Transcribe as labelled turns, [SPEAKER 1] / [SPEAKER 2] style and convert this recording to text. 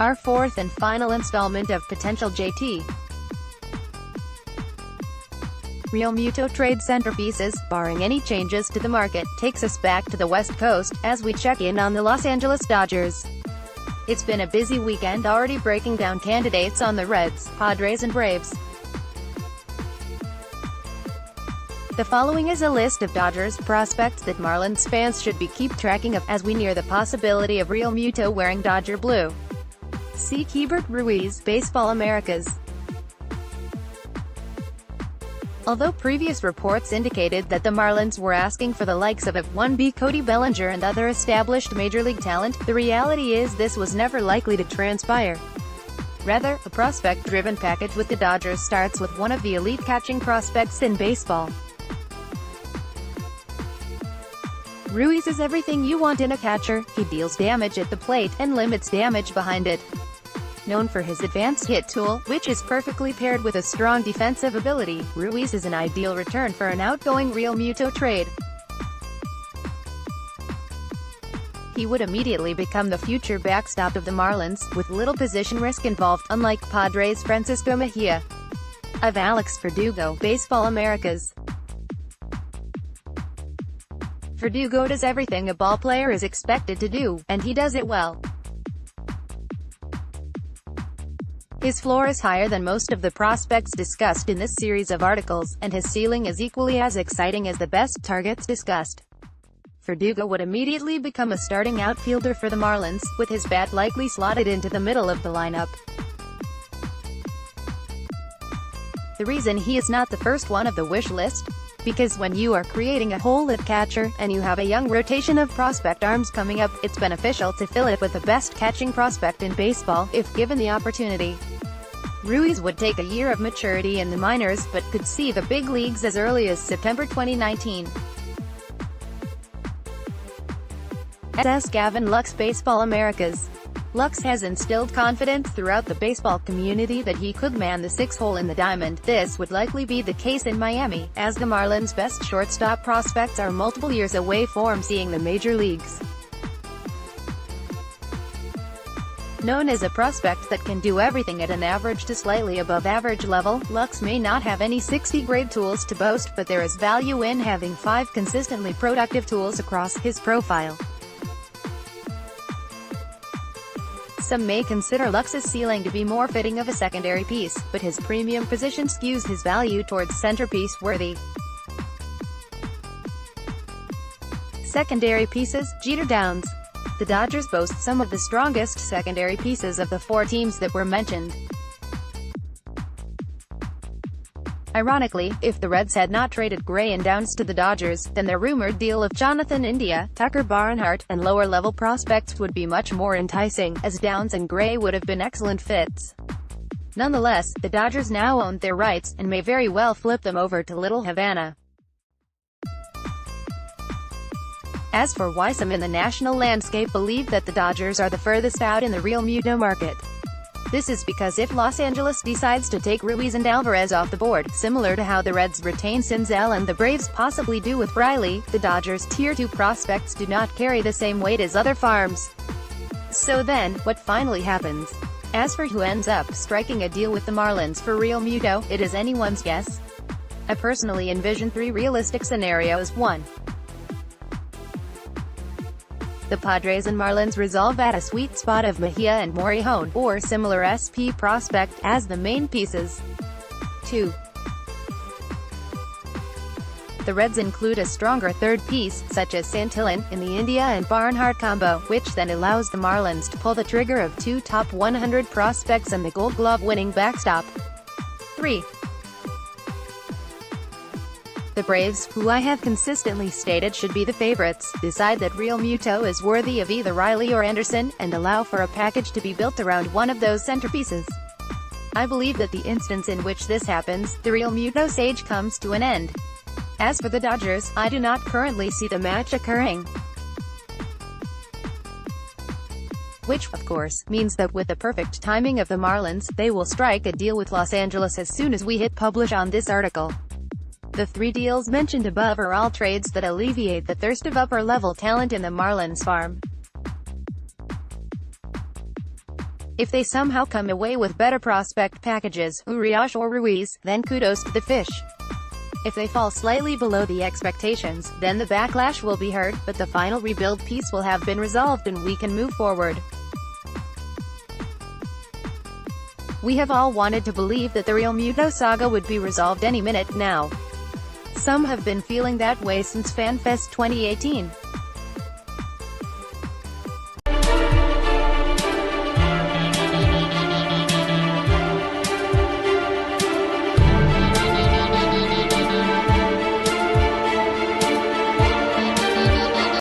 [SPEAKER 1] Our fourth and final installment of potential JT. Realmuto trade centerpieces, barring any changes to the market, takes us back to the West Coast, as we check in on the Los Angeles Dodgers. It's been a busy weekend already breaking down candidates on the Reds, Padres and Braves. The following is a list of Dodgers prospects that Marlins fans should be keep tracking of, as we near the possibility of Realmuto wearing Dodger blue. See Keibert Ruiz, Baseball Americas. Although previous reports indicated that the Marlins were asking for the likes of F1B Cody Bellinger and other established Major League talent, the reality is this was never likely to transpire. Rather, a prospect-driven package with the Dodgers starts with one of the elite catching prospects in baseball. Ruiz is everything you want in a catcher. He deals damage at the plate, and limits damage behind it. Known for his advanced hit tool, which is perfectly paired with a strong defensive ability, Ruiz is an ideal return for an outgoing Realmuto trade. He would immediately become the future backstop of the Marlins, with little position risk involved, unlike Padres' Francisco Mejia. Of Alex Verdugo, Baseball Americas. Verdugo does everything a ballplayer is expected to do, and he does it well. His floor is higher than most of the prospects discussed in this series of articles, and his ceiling is equally as exciting as the best targets discussed. Verdugo would immediately become a starting outfielder for the Marlins, with his bat likely slotted into the middle of the lineup. The reason he is not the first one of the wish list? Because when you are creating a hole at catcher, and you have a young rotation of prospect arms coming up, it's beneficial to fill it with the best catching prospect in baseball, if given the opportunity. Ruiz would take a year of maturity in the minors, but could see the big leagues as early as September 2019. S. Gavin Lux, Baseball Americas. Lux has instilled confidence throughout the baseball community that he could man the six-hole in the diamond. This would likely be the case in Miami, as the Marlins' best shortstop prospects are multiple years away from seeing the major leagues. Known as a prospect that can do everything at an average to slightly above average level, Lux may not have any 60-grade tools to boast, but there is value in having 5 consistently productive tools across his profile. Some may consider Lux's ceiling to be more fitting of a secondary piece, but his premium position skews his value towards centerpiece worthy. Secondary pieces, Jeter Downs. The Dodgers boast some of the strongest secondary pieces of the 4 teams that were mentioned. Ironically, if the Reds had not traded Gray and Downs to the Dodgers, then their rumored deal of Jonathan India, Tucker Barnhart, and lower-level prospects would be much more enticing, as Downs and Gray would have been excellent fits. Nonetheless, the Dodgers now own their rights, and may very well flip them over to Little Havana. As for why some in the national landscape believe that the Dodgers are the furthest out in the Realmuto market, this is because if Los Angeles decides to take Ruiz and Alvarez off the board, similar to how the Reds retain Senzel and the Braves possibly do with Riley, the Dodgers' Tier 2 prospects do not carry the same weight as other farms. So then, what finally happens? As for who ends up striking a deal with the Marlins for Realmuto, it is anyone's guess. I personally envision 3 realistic scenarios. 1. The Padres and Marlins resolve at a sweet spot of Mejia and Morihone, or similar SP prospect, as the main pieces. 2. The Reds include a stronger third piece, such as Santillan, in the India and Barnhart combo, which then allows the Marlins to pull the trigger of 2 top 100 prospects and the Gold Glove winning backstop. 3. The Braves, who I have consistently stated should be the favorites, decide that Realmuto is worthy of either Riley or Anderson, and allow for a package to be built around one of those centerpieces. I believe that the instance in which this happens, the Realmuto stage comes to an end. As for the Dodgers, I do not currently see the match occurring. Which, of course, means that with the perfect timing of the Marlins, they will strike a deal with Los Angeles as soon as we hit publish on this article. The 3 deals mentioned above are all trades that alleviate the thirst of upper-level talent in the Marlins farm. If they somehow come away with better prospect packages, Urias or Ruiz, then kudos to the fish. If they fall slightly below the expectations, then the backlash will be heard, but the final rebuild piece will have been resolved and we can move forward. We have all wanted to believe that the Realmuto saga would be resolved any minute now. Some have been feeling that way since FanFest 2018.